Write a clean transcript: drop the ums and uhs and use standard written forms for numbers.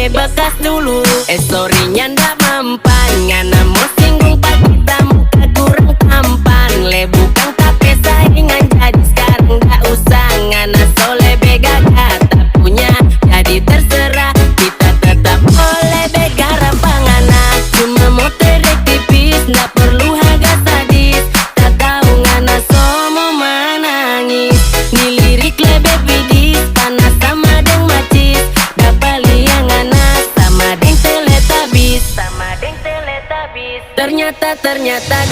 de bekas dulu. Sorry-nya ndak mempan, ngana mau singgung pak kita muka kurang tampan. Le bukan tapi saingan jadi sekarang nggak usah. Ngana soleh bega kata punya, jadi terserah kita tetap boleh bega rampangana. Cuma mau terek tipis, ndak perlu harga sadis. Tak tahu ngana somo menangis, nilirik lebih bidis, panas sama deng macis. Dapat liang ngana sama deng teletabis, sama deng teletabis. Ternyata